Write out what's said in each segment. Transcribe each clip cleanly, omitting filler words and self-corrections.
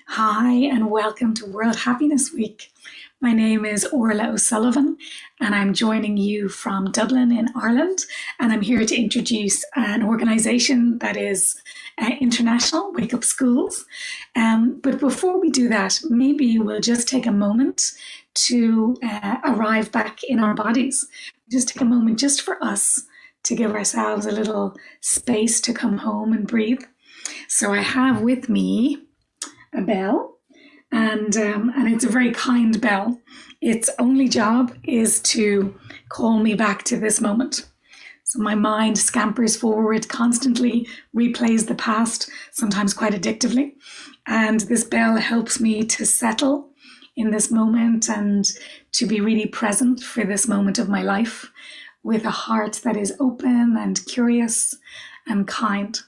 Hi, and welcome to World Happiness Week. My name is Orlaith Sullivan, and I'm joining you from Dublin in Ireland. And I'm here to introduce an organisation that is international, Wake Up Schools. But before we do that, maybe we'll just take a moment to arrive back in our bodies. Just take a moment just for us to give ourselves a little space to come home and breathe. So I have with me a bell, and it's a very kind bell. Its only job is to call me back to this moment. So my mind scampers forward, constantly replays the past, sometimes quite addictively. And this bell helps me to settle in this moment and to be really present for this moment of my life with a heart that is open and curious and kind.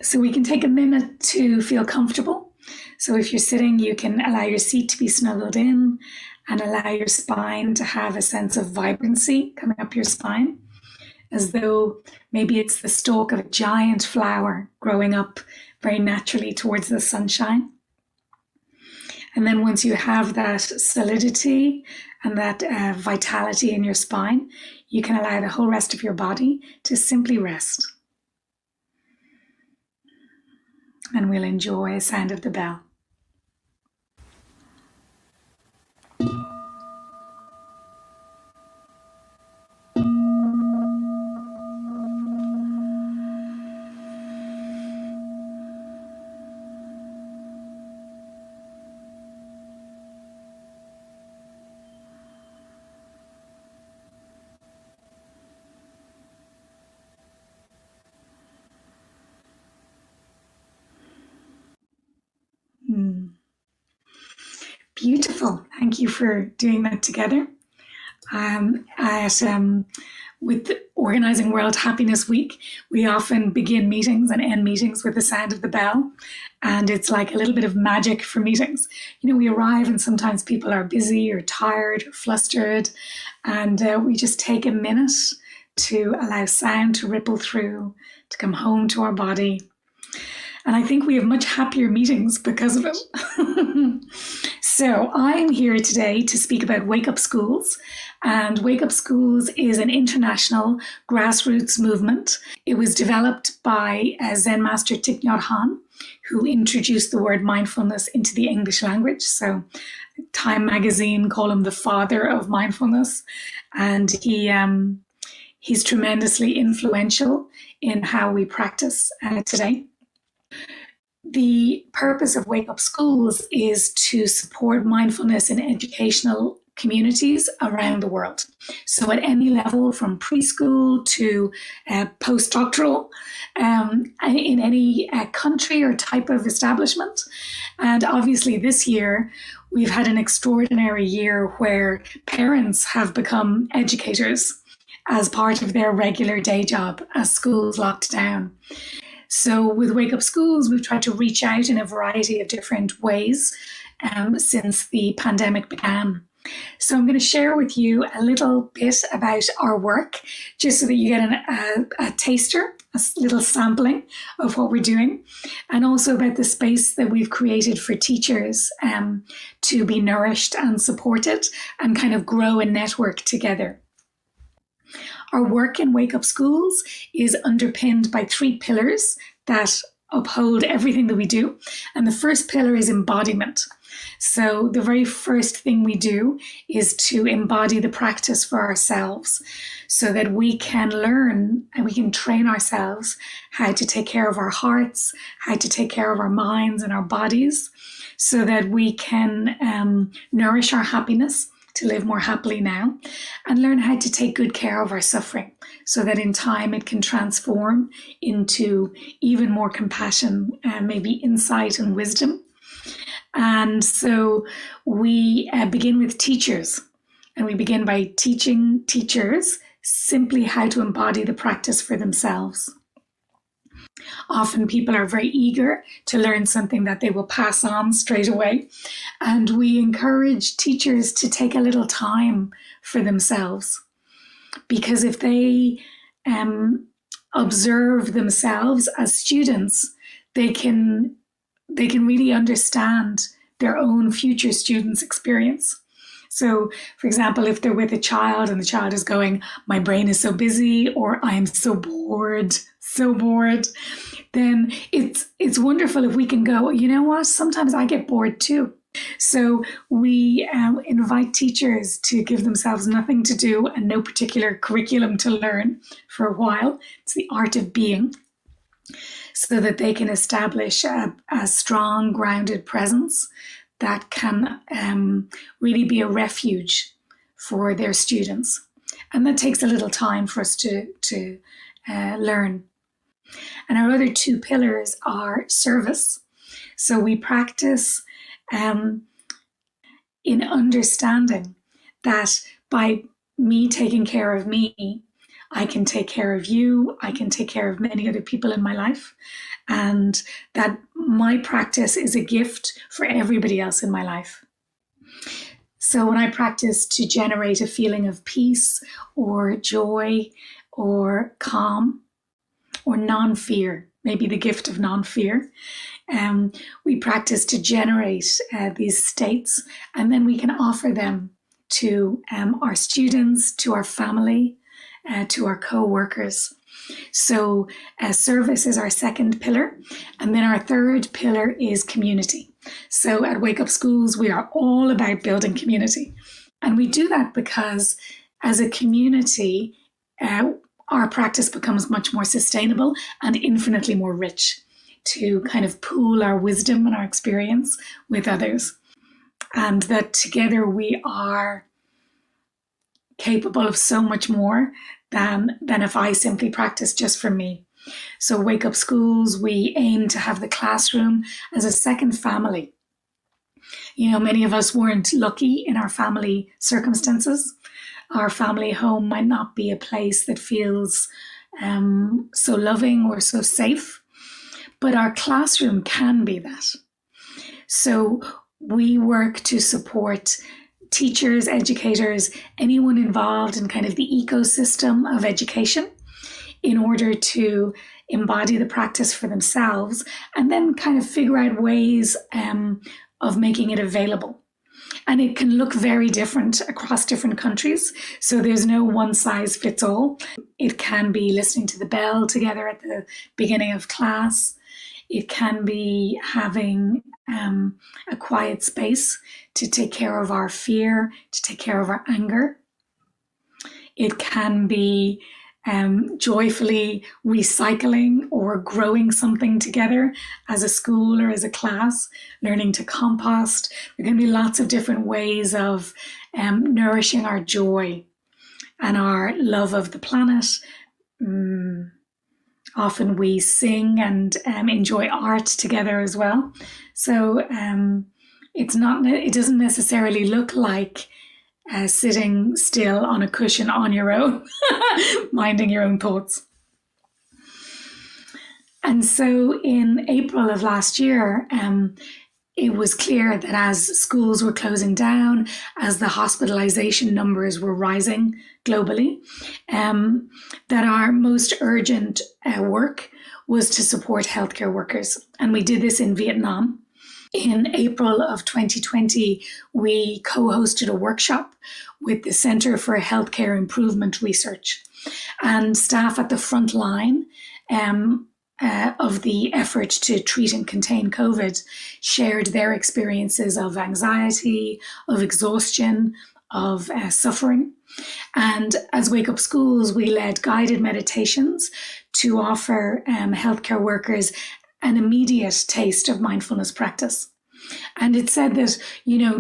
So we can take a minute to feel comfortable. So if you're sitting, you can allow your seat to be snuggled in and allow your spine to have a sense of vibrancy coming up your spine, as though maybe it's the stalk of a giant flower growing up very naturally towards the sunshine. And then once you have that solidity and that vitality in your spine, you can allow the whole rest of your body to simply rest. And we'll enjoy the sound of the bell. Beautiful. Thank you for doing that together. With organising World Happiness Week, we often begin meetings and end meetings with the sound of the bell. And it's like a little bit of magic for meetings. You know, we arrive and sometimes people are busy or tired or flustered. And we just take a minute to allow sound to ripple through, to come home to our body. And I think we have much happier meetings because of it. So I'm here today to speak about Wake Up Schools. And Wake Up Schools is an international grassroots movement. It was developed by Zen master Thich Nhat Hanh, who introduced the word mindfulness into the English language. So Time magazine call him the father of mindfulness. And he's tremendously influential in how we practice today. The purpose of Wake Up Schools is to support mindfulness in educational communities around the world. So at any level, from preschool to postdoctoral, in any country or type of establishment. And obviously this year, we've had an extraordinary year where parents have become educators as part of their regular day job as schools locked down. So with Wake Up Schools, we've tried to reach out in a variety of different ways since the pandemic began. So I'm going to share with you a little bit about our work, just so that you get a taster, a little sampling of what we're doing, and also about the space that we've created for teachers to be nourished and supported and kind of grow a network together. Our work in Wake Up Schools is underpinned by 3 pillars that uphold everything that we do. And the first pillar is embodiment. So the very first thing we do is to embody the practice for ourselves so that we can learn and we can train ourselves how to take care of our hearts, how to take care of our minds and our bodies so that we can nourish our happiness to live more happily now, and learn how to take good care of our suffering so that in time it can transform into even more compassion and maybe insight and wisdom. And so we begin with teachers, and we begin by teaching teachers simply how to embody the practice for themselves. Often people are very eager to learn something that they will pass on straight away. And we encourage teachers to take a little time for themselves. Because if they observe themselves as students, they can they can really understand their own future students' experience. So, for example, if they're with a child and the child is going, my brain is so busy, or I am so bored, then it's wonderful if we can go, you know what, sometimes I get bored too. So we invite teachers to give themselves nothing to do and no particular curriculum to learn for a while. It's the art of being, so that they can establish a strong, grounded presence that can really be a refuge for their students. And that takes a little time for us to learn. And our other two pillars are service. So we practice in understanding that by me taking care of me, I can take care of you, I can take care of many other people in my life, and that my practice is a gift for everybody else in my life. So when I practice to generate a feeling of peace or joy or calm or non-fear, maybe the gift of non-fear, we practice to generate these states, and then we can offer them to our students, to our family, to our co-workers. So service is our second pillar. And then our third pillar is community. So at Wake Up Schools, we are all about building community. And we do that because as a community, our practice becomes much more sustainable and infinitely more rich, to kind of pool our wisdom and our experience with others. And that together we are capable of so much more than if I simply practice just for me. So Wake Up Schools, we aim to have the classroom as a second family. You know, many of us weren't lucky in our family circumstances. Our family home might not be a place that feels so loving or so safe, but our classroom can be that. So we work to support teachers, educators, anyone involved in kind of the ecosystem of education in order to embody the practice for themselves and then kind of figure out ways of making it available. And it can look very different across different countries. So there's no one size fits all. It can be listening to the bell together at the beginning of class. It can be having a quiet space to take care of our fear, to take care of our anger. It can be joyfully recycling or growing something together as a school or as a class, learning to compost. There can be lots of different ways of nourishing our joy and our love of the planet. Often we sing and enjoy art together as well. So it doesn't necessarily look like sitting still on a cushion on your own, minding your own thoughts. And so in April of last year, it was clear that as schools were closing down, as the hospitalization numbers were rising globally, that our most urgent work was to support healthcare workers. And we did this in Vietnam. In April of 2020, we co-hosted a workshop with the Center for Healthcare Improvement Research, and staff at the front line of the effort to treat and contain COVID shared their experiences of anxiety, of exhaustion, of suffering. And as Wake Up Schools, we led guided meditations to offer healthcare workers an immediate taste of mindfulness practice. And it said that,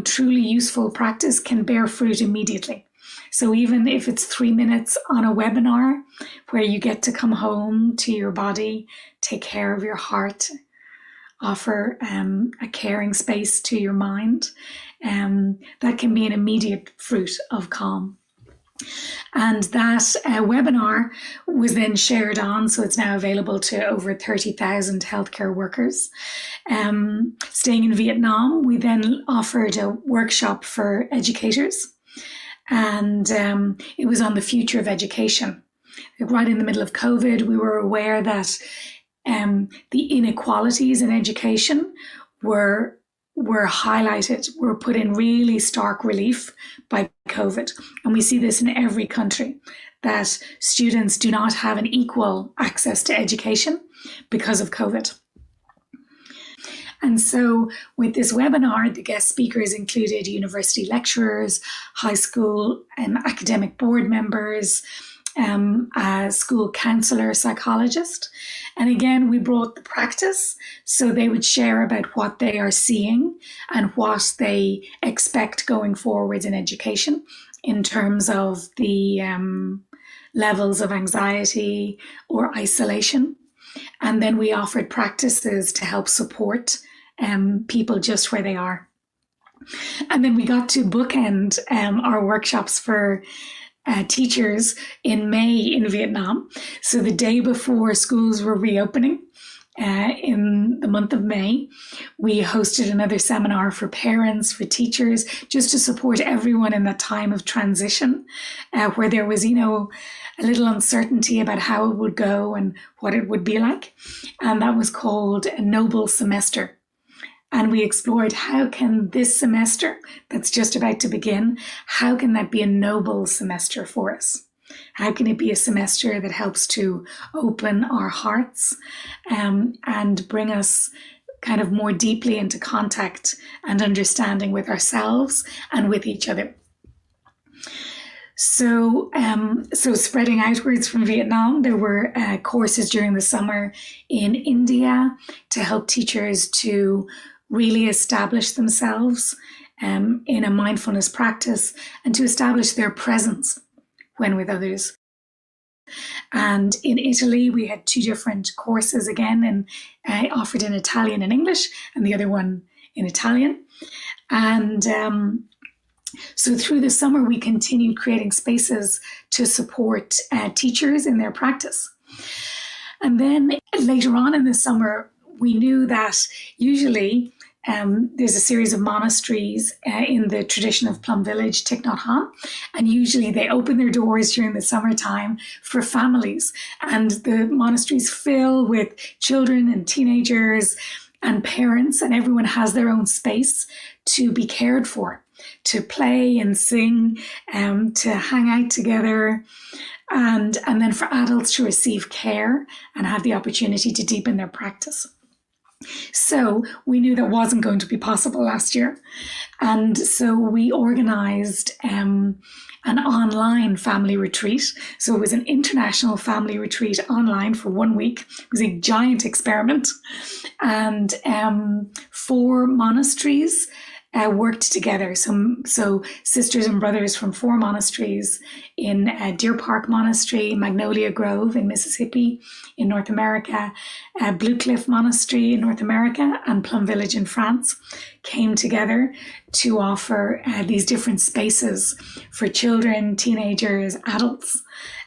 truly useful practice can bear fruit immediately. So even if it's 3 minutes on a webinar where you get to come home to your body, take care of your heart, offer a caring space to your mind, that can be an immediate fruit of calm. And that webinar was then shared on, so it's now available to over 30,000 healthcare workers. Staying in Vietnam, we then offered a workshop for educators, and it was on the future of education. Right in the middle of COVID, we were aware that the inequalities in education were highlighted, were put in really stark relief by COVID. And we see this in every country, that students do not have an equal access to education because of COVID. And so with this webinar, the guest speakers included university lecturers, high school academic board members, a school counselor, psychologist. And again, we brought the practice, so they would share about what they are seeing and what they expect going forward in education in terms of the levels of anxiety or isolation. And then we offered practices to help support people just where they are. And then we got to bookend our workshops for teachers in May in Vietnam. So the day before schools were reopening in the month of May, we hosted another seminar for parents, for teachers, just to support everyone in that time of transition, where there was, a little uncertainty about how it would go and what it would be like. And that was called a Noble Semester. And we explored, how can this semester that's just about to begin, how can that be a noble semester for us? How can it be a semester that helps to open our hearts and bring us kind of more deeply into contact and understanding with ourselves and with each other? So spreading outwards from Vietnam, there were courses during the summer in India to help teachers to really establish themselves in a mindfulness practice and to establish their presence when with others. And in Italy, we had 2 different courses again, and offered in Italian and English, and the other one in Italian. And so through the summer, we continued creating spaces to support teachers in their practice. And then later on in the summer, we knew that usually there's a series of monasteries in the tradition of Plum Village, Thich Nhat Hanh, and usually they open their doors during the summertime for families. And the monasteries fill with children and teenagers and parents, and everyone has their own space to be cared for, to play and sing, to hang out together, and then for adults to receive care and have the opportunity to deepen their practice. So we knew that wasn't going to be possible last year. And so we organized an online family retreat. So it was an international family retreat online for 1 week. It was a giant experiment. And 4 monasteries worked together. So sisters and brothers from 4 monasteries in Deer Park Monastery, Magnolia Grove in Mississippi in North America, Blue Cliff Monastery in North America, and Plum Village in France came together to offer these different spaces for children, teenagers, adults,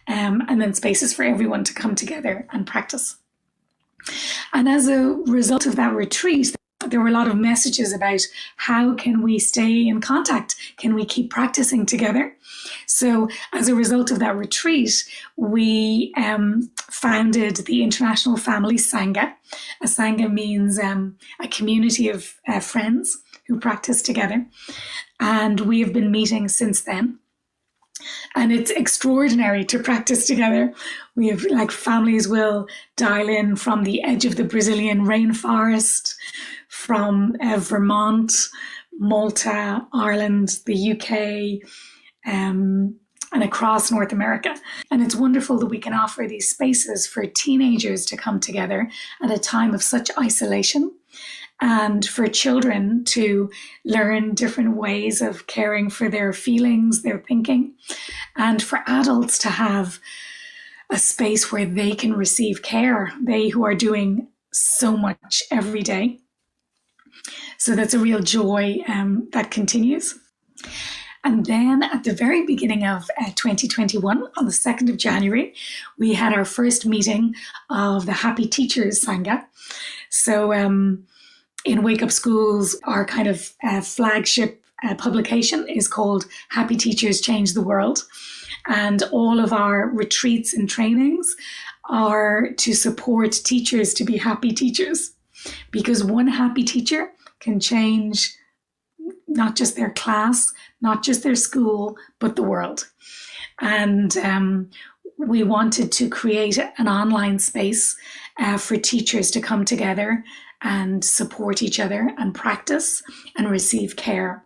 and then spaces for everyone to come together and practice. And as a result of that retreat, there were a lot of messages about how can we stay in contact? Can we keep practicing together? So as a result of that retreat, we founded the International Family Sangha. A Sangha means a community of friends who practice together. And we have been meeting since then. And it's extraordinary to practice together. We have, families will dial in from the edge of the Brazilian rainforest, from Vermont, Malta, Ireland, the UK, and across North America. And it's wonderful that we can offer these spaces for teenagers to come together at a time of such isolation, and for children to learn different ways of caring for their feelings, their thinking, and for adults to have a space where they can receive care, they who are doing so much every day. So that's a real joy that continues. And then at the very beginning of 2021, on the 2nd of January, we had our first meeting of the Happy Teachers Sangha. So in Wake Up Schools, our kind of flagship publication is called Happy Teachers Change the World. And all of our retreats and trainings are to support teachers to be happy teachers. because one happy teacher can change not just their class, not just their school, but the world. And we wanted to create an online space for teachers to come together and support each other and practice and receive care.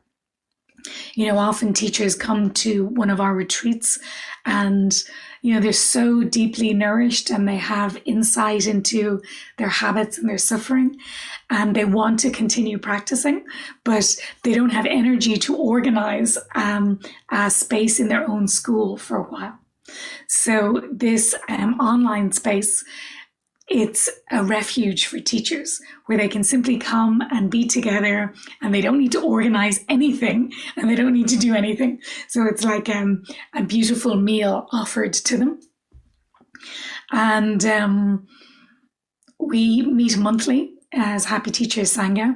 You know, often teachers come to one of our retreats and, you know, they're so deeply nourished and they have insight into their habits and their suffering, and they want to continue practicing, but they don't have energy to organize a space in their own school for a while. So this online space, it's a refuge for teachers where they can simply come and be together, and they don't need to organize anything and they don't need to do anything. So it's like a beautiful meal offered to them. And we meet monthly as Happy Teachers Sangha.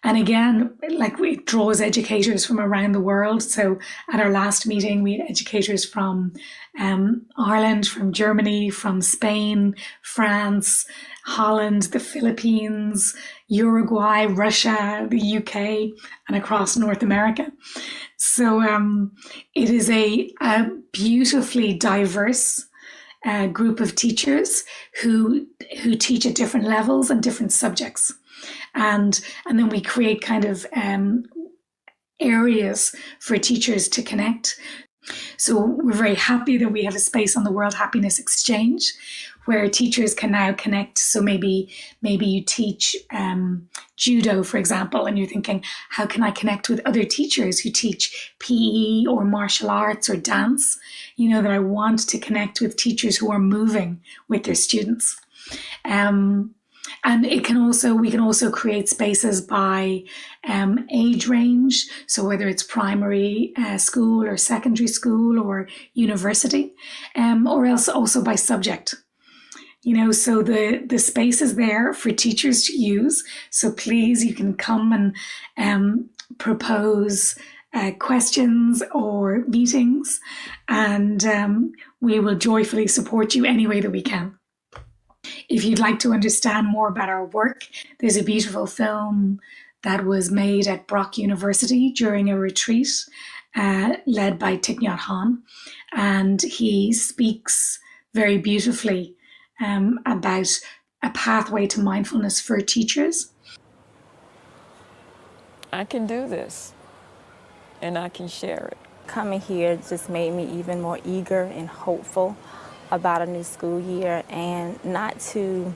And again, like, it draws educators from around the world. So at our last meeting, we had educators from Ireland, from Germany, from Spain, France, Holland, the Philippines, Uruguay, Russia, the UK, and across North America. So it is a beautifully diverse group of teachers who teach at different levels and different subjects. And then we create kind of areas for teachers to connect. So we're very happy that we have a space on the Worldhappiness Exchange where teachers can now connect. So maybe you teach judo, for example, and you're thinking, how can I connect with other teachers who teach PE or martial arts or dance? You know, that I want to connect with teachers who are moving with their students. And we can also create spaces by age range. So whether it's primary school or secondary school or university, or else also by subject. You know, so the space is there for teachers to use. So please, you can come and propose questions or meetings, and we will joyfully support you any way that we can. If you'd like to understand more about our work, there's a beautiful film that was made at Brock University during a retreat led by Thich Nhat Hanh, and he speaks very beautifully about a pathway to mindfulness for teachers. I can do this, and I can share it. Coming here just made me even more eager and hopeful about a new school year, and not to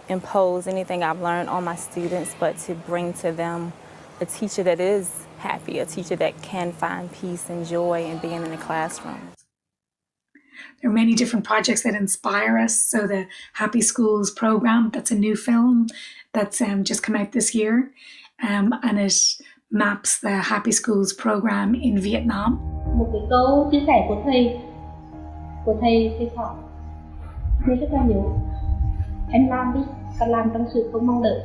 impose anything I've learned on my students, but to bring to them a teacher that is happy, a teacher that can find peace and joy in being in the classroom. There are many different projects that inspire us. So the Happy Schools program, that's a new film that's just come out this year, and it maps the Happy Schools program in Vietnam. Một cái câu chia sẻ của thầy Thọ nghe rất là nhiều. Em làm đi, và làm trong sự không mong đợi.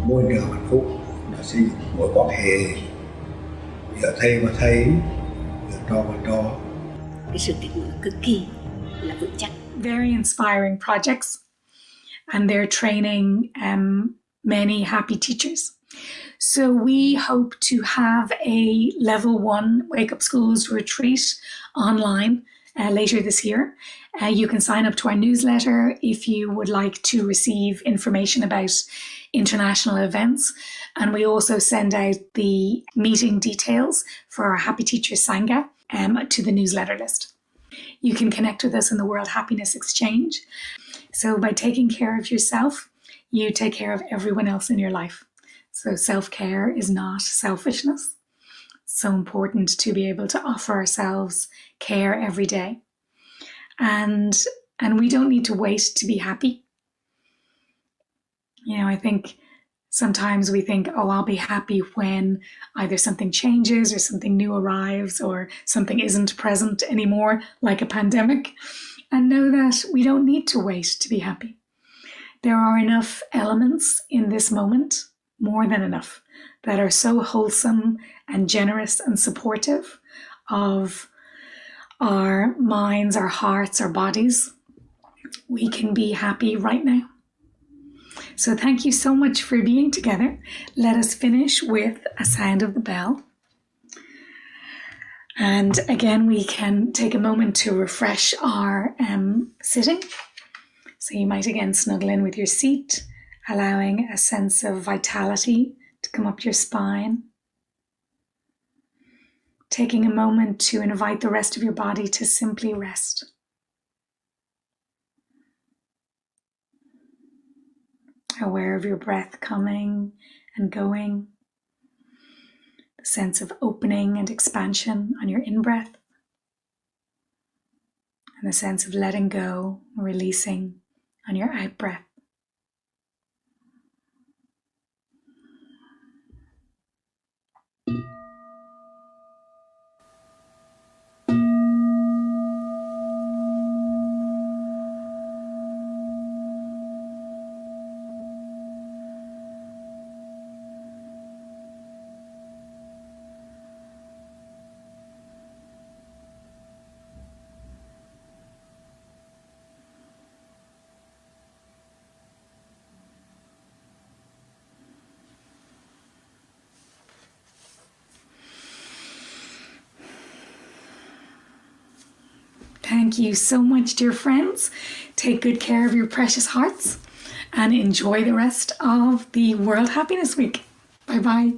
Môi trường hạnh phúc là xây dựng mối quan hệ giữa thầy và thầy, giữa trò và trò. Cái sự kết nối cực kỳ là vững chắc. Very inspiring projects, and they're training many happy teachers. So we hope to have a level 1 Wake Up Schools retreat online later this year. You can sign up to our newsletter if you would like to receive information about international events. And we also send out the meeting details for our Happy Teachers Sangha to the newsletter list. You can connect with us in the Worldhappiness Exchange. So by taking care of yourself, you take care of everyone else in your life. So self-care is not selfishness. It's so important to be able to offer ourselves care every day. And we don't need to wait to be happy. You know, I think sometimes we think, oh, I'll be happy when either something changes or something new arrives or something isn't present anymore, like a pandemic. And know that we don't need to wait to be happy. There are enough elements in this moment, more than enough, that are so wholesome and generous and supportive of our minds, our hearts, our bodies. We can be happy right now. So thank you so much for being together. Let us finish with a sound of the bell. And again, we can take a moment to refresh our sitting. So you might again snuggle in with your seat, allowing a sense of vitality to come up your spine. Taking a moment to invite the rest of your body to simply rest. Aware of your breath coming and going. The sense of opening and expansion on your in-breath. And the sense of letting go, releasing on your out-breath. Thank you so much, dear friends. Take good care of your precious hearts and enjoy the rest of the World Happiness Week. Bye-bye.